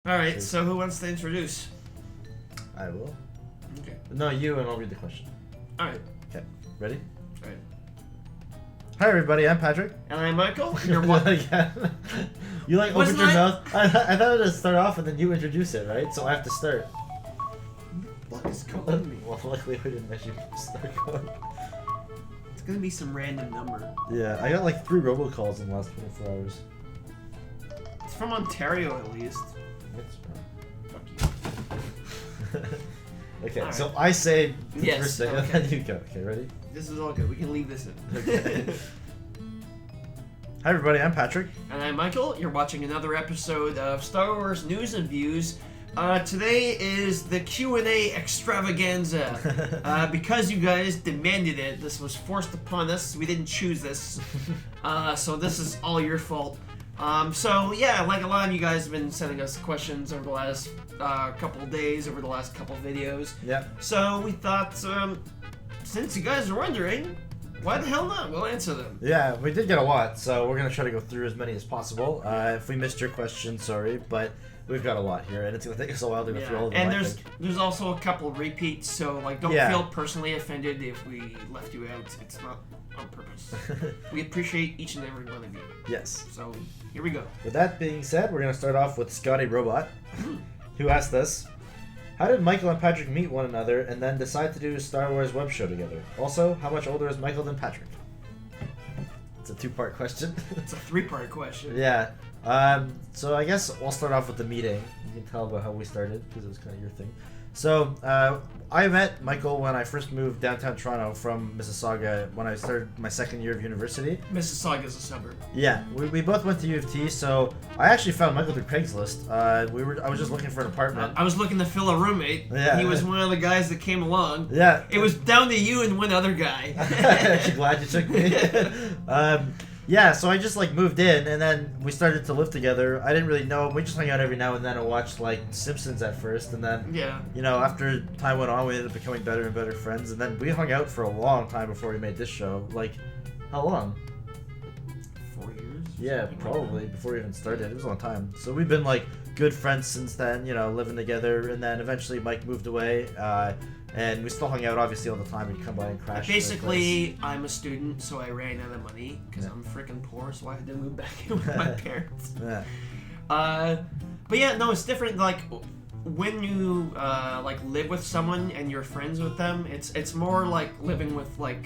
Alright, so who wants to introduce? I will. Okay. No, you, and I'll read the question. Alright. Okay, ready? Alright. Hi everybody, I'm Patrick. And I'm Michael. You're what? Again. You like opened your mouth? I thought I'd start off and then you introduce it, right? So I have to start. What is going on? Well, luckily we didn't let you start going. It's gonna be some random number. Yeah, I got like 3 robocalls in the last 24 hours. It's from Ontario at least. That's Fuck you. Okay, All so right. I say the Yes, first thing and okay. then you go. Okay, ready? This is all good. We can leave this in. Okay. Hi everybody, I'm Patrick. And I'm Michael. You're watching another episode of Star Wars News and Views. Today is the Q&A Extravaganza. Because you guys demanded it, this was forced upon us. We didn't choose this. So this is all your fault. So yeah, like a lot of you guys have been sending us questions over the last couple of days, over the last couple of videos. Yeah. So we thought, since you guys are wondering, why the hell not? We'll answer them. Yeah, we did get a lot, so we're going to try to go through as many as possible. If we missed your question, sorry, but we've got a lot here, and it's going to take us a while to go through all of them. And there's also a couple of repeats, so like don't feel personally offended if we left you out. It's not on purpose. We appreciate each and every one of you. Yes. So here we go. With that being said, we're going to start off with Scotty Robot, who asked us, how did Michael and Patrick meet one another and then decide to do a Star Wars web show together? Also, how much older is Michael than Patrick? It's a 2-part question. It's a 3-part question. Yeah. So I guess I'll start off with the meeting. You can tell about how we started because it was kind of your thing. So I met Michael when I first moved downtown Toronto from Mississauga when I started my second year of university. Mississauga is a suburb. Yeah, we both went to U of T, so I actually found Michael through Craigslist. I was just looking for an apartment. I was looking to fill a roommate. Yeah. He was one of the guys that came along. Yeah. It was down to you and one other guy. Actually glad you took me. Yeah, so I just like moved in and then we started to live together. I didn't really know. We just hung out every now and then and watched like Simpsons at first, and then you know, after time went on, we ended up becoming better and better friends, and then we hung out for a long time before we made this show. Like, how long? 4 years? Yeah, probably before we even started. It was a long time. So we've been like good friends since then, you know, living together, and then eventually Mike moved away. And we still hung out, obviously, all the time. We'd come by and crash. Basically, I'm a student, so I ran out of money because I'm freaking poor, so I had to move back in with my parents. Yeah. But yeah, no, it's different. Like when you like live with someone and you're friends with them, it's more like living with like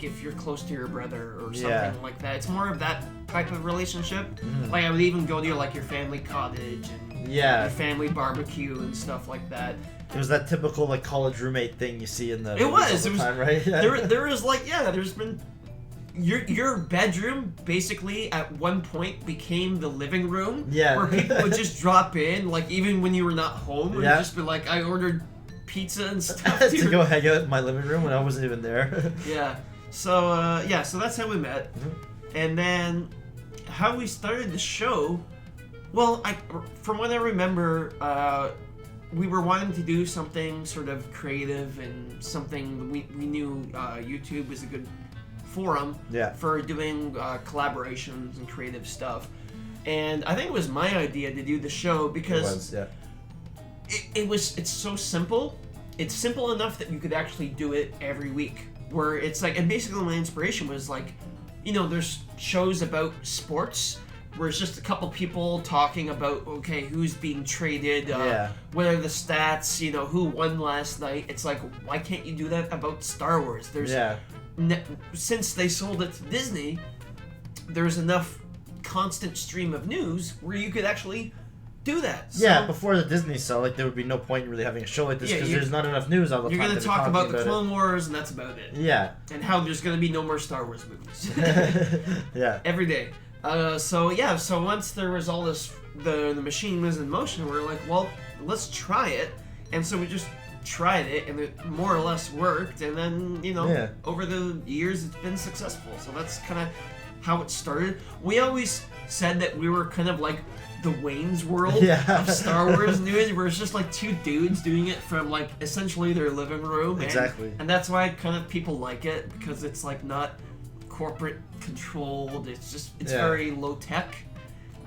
if you're close to your brother or something like that. It's more of that type of relationship. Like I would even go to like your family cottage and your family barbecue and stuff like that. It was that typical like college roommate thing you see in the time, right? there was like there's been your bedroom basically at one point became the living room where people would just drop in, like even when you were not home, and just be like, I ordered pizza and stuff to go hang out in my living room when I wasn't even there. So that's how we met. And then how we started the show, well, from what I remember, we were wanting to do something sort of creative and something we knew YouTube was a good forum for doing collaborations and creative stuff. And I think it was my idea to do the show because it's so simple. It's simple enough that you could actually do it every week. Where it's like, and basically my inspiration was like, you know, there's shows about sports where it's just a couple people talking about, okay, who's being traded, what are the stats, you know, who won last night. It's like, why can't you do that about Star Wars? There's since they sold it to Disney, there's enough constant stream of news where you could actually do that. So, before the Disney sell, like there would be no point in really having a show like this because there's not enough news all the time. You're going to talk about the Clone Wars and that's about it. Yeah. And how there's going to be no more Star Wars movies. Every day. So once there was all this, the machine was in motion, we were like, well, let's try it. And so we just tried it, and it more or less worked. And then, you know, over the years, it's been successful. So that's kind of how it started. We always said that we were kind of like the Wayne's World of Star Wars news, where it's just like two dudes doing it from like essentially their living room. And that's why kind of people like it, because it's like not corporate controlled. It's just very low tech.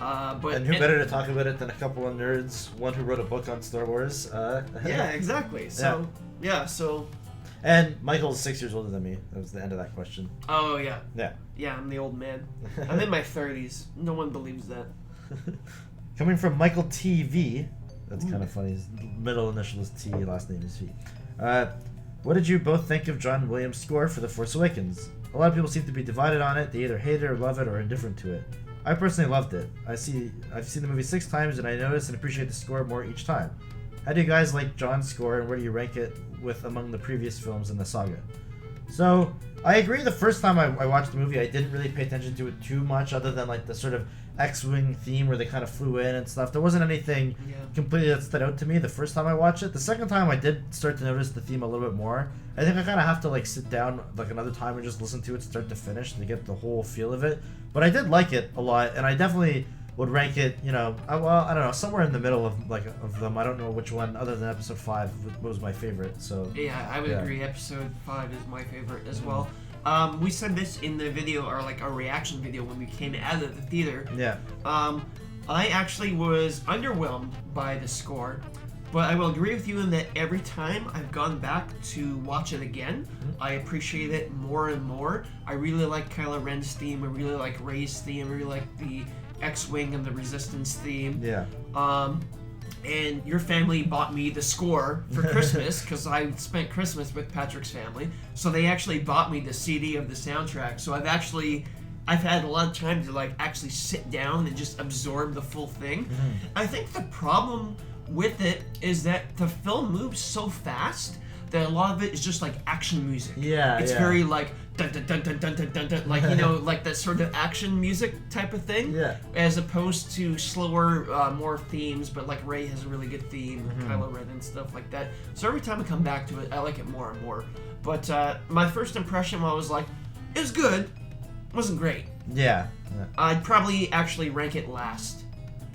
And who better to talk about it than a couple of nerds? One who wrote a book on Star Wars. Yeah, exactly. So so. And Michael's 6 years older than me. That was the end of that question. Oh yeah. Yeah. Yeah, I'm the old man. I'm in my 30s. No one believes that. Coming from Michael TV. That's kind of funny. His middle initial is T, last name is V. What did you both think of John Williams' score for The Force Awakens? A lot of people seem to be divided on it. They either hate it or love it or are indifferent to it. I personally loved it. I've seen the movie 6 times and I notice and appreciate the score more each time. How do you guys like John's score and where do you rank it with among the previous films in the saga? So, I agree the first time I watched the movie I didn't really pay attention to it too much other than like the sort of X-Wing theme where they kind of flew in and stuff. There wasn't anything completely that stood out to me the first time I watched it. The second time I did start to notice the theme a little bit more. I think I kind of have to like sit down like another time and just listen to it start to finish to get the whole feel of it. But I did like it a lot and I definitely would rank it, I don't know, somewhere in the middle of them. I don't know which one other than episode 5 was my favorite. So yeah, I would agree. Episode 5 is my favorite as well. We said this in the video, or like our reaction video when we came out of the theater. Yeah. I actually was underwhelmed by the score, but I will agree with you in that every time I've gone back to watch it again, I appreciate it more and more. I really like Kylo Ren's theme. I really like Rey's theme. I really like the X-Wing and the Resistance theme. Yeah. And your family bought me the score for Christmas because I spent Christmas with Patrick's family. So they actually bought me the CD of the soundtrack. So I've had a lot of time to like actually sit down and just absorb the full thing. I think the problem with it is that the film moves so fast that a lot of it is just like action music. Yeah, it's very like dun dun dun dun dun dun dun dun, like like that sort of action music type of thing. Yeah. As opposed to slower, more themes, but like Rey has a really good theme, Kylo Ren and stuff like that. So every time I come back to it, I like it more and more. But my first impression, I was like, it was good, it wasn't great. Yeah. I'd probably actually rank it last.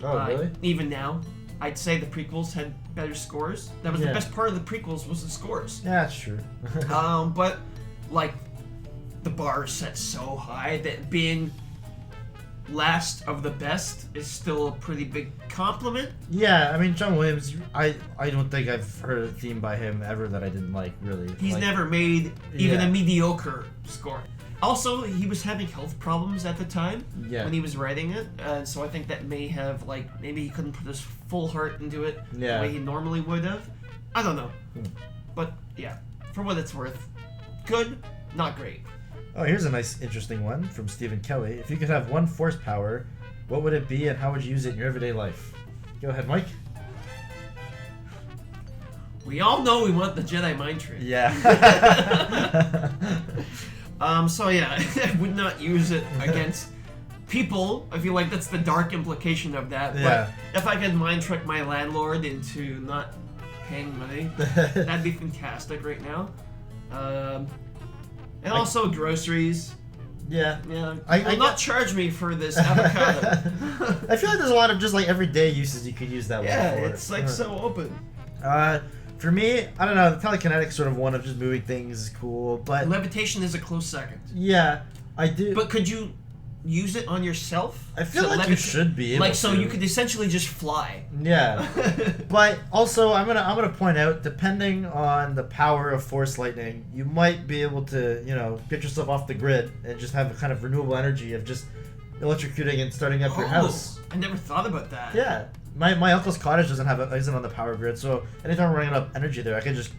Oh, really? Even now. I'd say the prequels had better scores. That was the best part of the prequels was the scores. Yeah, that's true. But like the bar is set so high that being last of the best is still a pretty big compliment. Yeah, I mean John Williams, I don't think I've heard a theme by him ever that I didn't like really. He's never made even a mediocre score. Also, he was having health problems at the time when he was writing it, so I think that may have, maybe he couldn't put his full heart into it the way he normally would have. I don't know. But, yeah, for what it's worth, good, not great. Oh, here's a nice, interesting one from Stephen Kelly. If you could have one force power, what would it be and how would you use it in your everyday life? Go ahead, Mike. We all know we want the Jedi mind trick. Yeah. So yeah, I would not use it against people. I feel like that's the dark implication of that. Yeah. But if I could mind trick my landlord into not paying money, that'd be fantastic right now. And also groceries. Yeah. Yeah. Will not charge me for this avocado. I feel like there's a lot of just everyday uses you could use that one for. Yeah, it's so open. For me, I don't know, the telekinetic sort of one of just moving things is cool, but levitation is a close second. Yeah, I do. But could you use it on yourself? I feel like you should be able so to. You could essentially just fly. Yeah. But also I'm gonna point out, depending on the power of force lightning, you might be able to, get yourself off the grid and just have a kind of renewable energy of just electrocuting and starting up your house. I never thought about that. Yeah. My uncle's cottage isn't on the power grid, so anytime I'm running out of energy there, I can just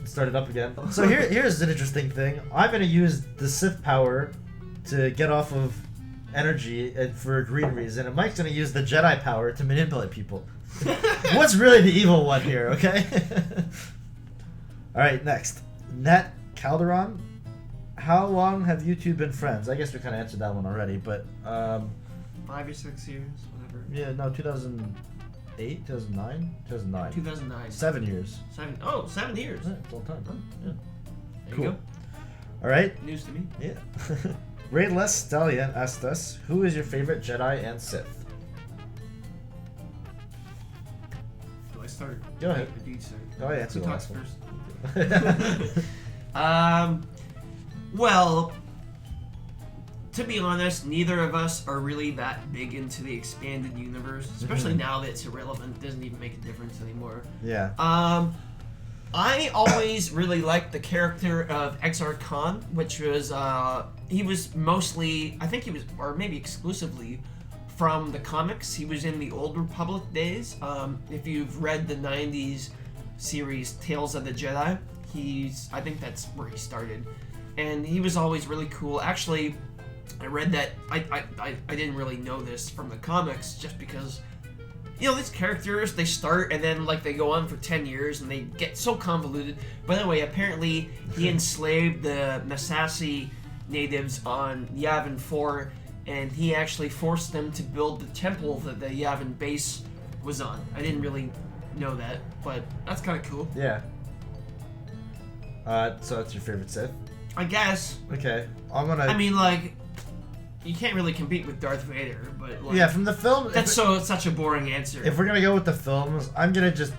start it up again. So here's an interesting thing. I'm gonna use the Sith power to get off of energy and for a green reason, and Mike's gonna use the Jedi power to manipulate people. What's really the evil one here, okay? Alright, next. Nat Calderon. How long have you two been friends? I guess we kind of answered that one already, but 5 or 6 years, whatever. Yeah, no, 2008, 2009? 2009. 2009. 7 years. 7 years. Yeah, it's a long time. Yeah. There Cool. you go. Alright. News to me. Yeah. Rayless Stallion asked us, who is your favorite Jedi and Sith? Do I start? Go ahead. Do you start? Oh, I answered Who the talks last one. first? Well, to be honest, neither of us are really that big into the expanded universe, especially now that it's irrelevant. It doesn't even make a difference anymore. Yeah. I always really liked the character of Exar Khan, which was, he was mostly, I think he was, or maybe exclusively, from the comics. He was in the Old Republic days. If you've read the 90s series Tales of the Jedi, I think that's where he started. And he was always really cool. Actually, I read that, I didn't really know this from the comics, just because, these characters, they start and then, they go on for 10 years and they get so convoluted. By the way, apparently, he enslaved the Massassi natives on Yavin 4, and he actually forced them to build the temple that the Yavin base was on. I didn't really know that, but that's kind of cool. Yeah. So that's your favorite Sith? I guess. Okay. You can't really compete with Darth Vader, but yeah, from the film. That's such a boring answer. If we're gonna go with the films, I'm gonna just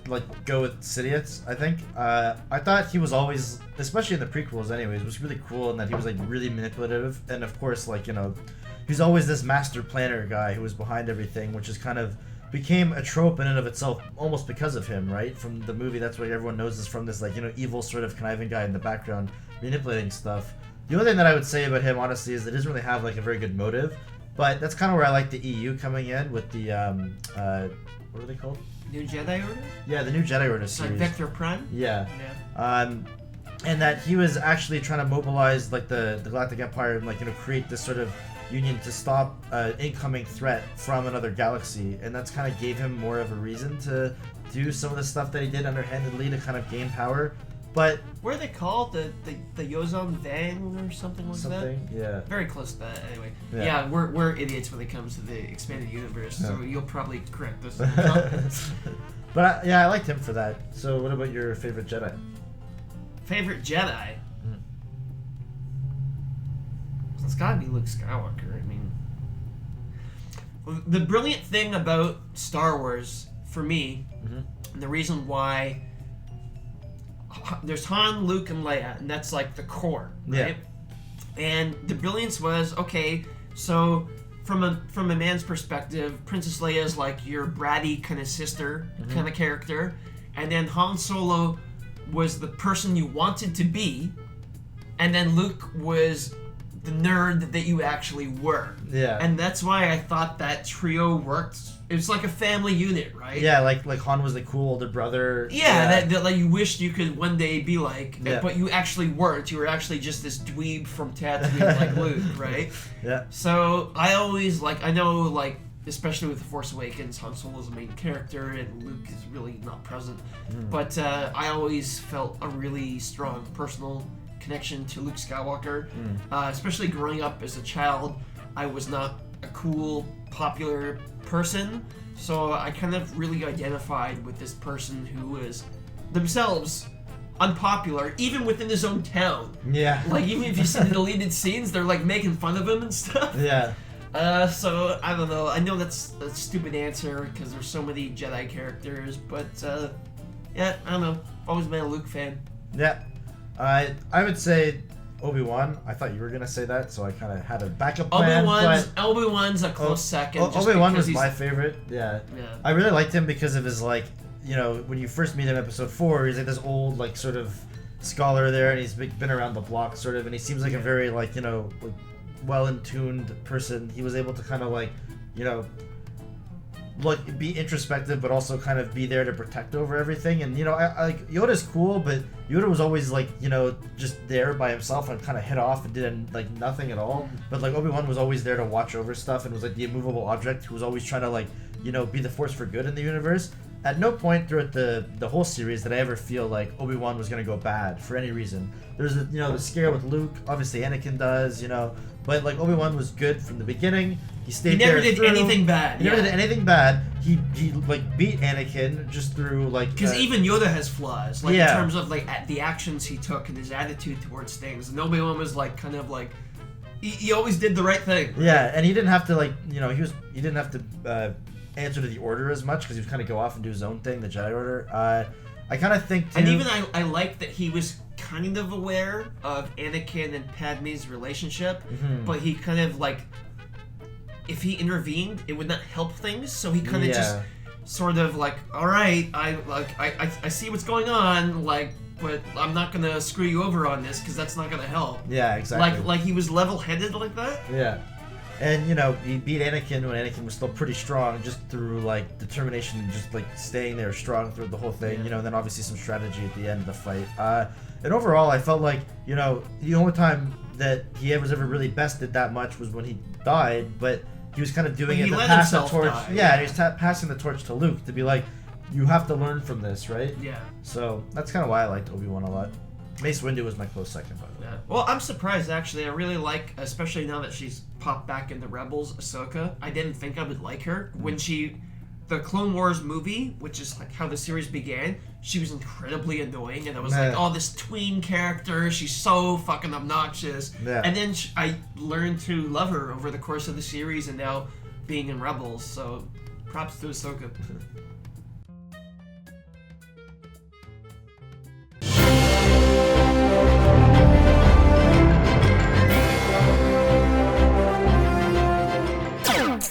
go with Sidious. I think. I thought he was always, especially in the prequels, anyways, was really cool in that he was really manipulative, and of course, he's always this master planner guy who was behind everything, which is kind of became a trope in and of itself almost because of him, right? From the movie, that's what everyone knows is from this evil sort of conniving guy in the background manipulating stuff. The only thing that I would say about him, honestly, is that he doesn't really have a very good motive, but that's kind of where I like the EU coming in with the what are they called? New Jedi Order? Yeah, the New Jedi Order series. Vector Prime? Yeah. And that he was actually trying to mobilize the Galactic Empire and create this sort of union to stop an incoming threat from another galaxy, and that's kind of gave him more of a reason to do some of the stuff that he did underhandedly to kind of gain power. But what are they called? The Yozon Vang or something like that? Yeah. Very close to that, anyway. Yeah, we're idiots when it comes to the expanded universe, so you'll probably correct us. But I liked him for that. So what about your favorite Jedi? Favorite Jedi? It's gotta be Luke Skywalker. The brilliant thing about Star Wars, for me, and the reason why there's Han, Luke, and Leia, and that's the core, right? Yeah. And the brilliance was, okay, so from a man's perspective, Princess Leia is your bratty kind of sister kind of character, and then Han Solo was the person you wanted to be, and then Luke was the nerd that you actually were. Yeah. And that's why I thought that trio worked. It was like a family unit, right? Yeah, like Han was the cool older brother. Yeah, that you wished you could one day be like, but you actually weren't. You were actually just this dweeb from Tatooine like Luke, right? Yeah. So I always I know especially with The Force Awakens, Han Solo is the main character and Luke is really not present. But I always felt a really strong personal connection to Luke Skywalker, especially growing up as a child. I was not a cool, popular person, so I kind of really identified with this person who was themselves unpopular, even within his own town. Yeah. Even if you see the deleted scenes, they're making fun of him and stuff. Yeah. So I don't know. I know that's a stupid answer because there's so many Jedi characters, but yeah, I don't know. Always been a Luke fan. Yeah. I would say Obi-Wan. I thought you were gonna say that, so I kind of had a backup plan. Obi-Wan's a close second. Obi-Wan was my favorite. Yeah. I really liked him because of his when you first meet him in Episode 4, he's this old sort of scholar there, and he's been around the block sort of, and he seems like a very well-in-tuned person. He was able to kind of be introspective, but also kind of be there to protect over everything. And Yoda's cool, but Yoda was always just there by himself and kind of hit off and did nothing at all. But Obi-Wan was always there to watch over stuff and was the immovable object who was always trying to be the force for good in the universe. At no point throughout the whole series did I ever feel like Obi-Wan was gonna go bad for any reason. There's the scare with Luke, obviously Anakin does, but Obi-Wan was good from the beginning. He stayed there. He never did anything bad. He never did anything bad. He beat Anakin just through because even Yoda has flaws, in terms of the actions he took and his attitude towards things. And Obi-Wan was he always did the right thing. Right? Yeah, and he didn't have to he didn't have to answer to the Order as much because he was kind of go off and do his own thing, the Jedi Order. I kind of think too, and even I like that he was kind of aware of Anakin and Padme's relationship, Mm-hmm. but he kind of like, if he intervened, it would not help things. So he kind of just sort of like, all right, I see what's going on, like, but I'm not gonna screw you over on this because that's not gonna help. Yeah, exactly. Like he was level-headed like that. Yeah. And, you know, he beat Anakin when Anakin was still pretty strong, just through, like, determination and just, like, staying there strong through the whole thing, you know, and then obviously some strategy at the end of the fight. And overall, I felt like, you know, the only time that he was ever really bested that much was when he died, but he was kind of doing it to pass the torch. Yeah, he was passing the torch to Luke to be like, you have to learn from this, right? Yeah. So that's kind of why I liked Obi-Wan a lot. Mace Windu was my close second, by the way. Yeah. Well, I'm surprised, actually. I really like, especially now that she's popped back in the Rebels, Ahsoka. I didn't think I would like her. When the Clone Wars movie, which is like how the series began, she was incredibly annoying, and I was like, oh, this tween character, she's so fucking obnoxious. Yeah. And then I learned to love her over the course of the series, and now being in Rebels, so props to Ahsoka.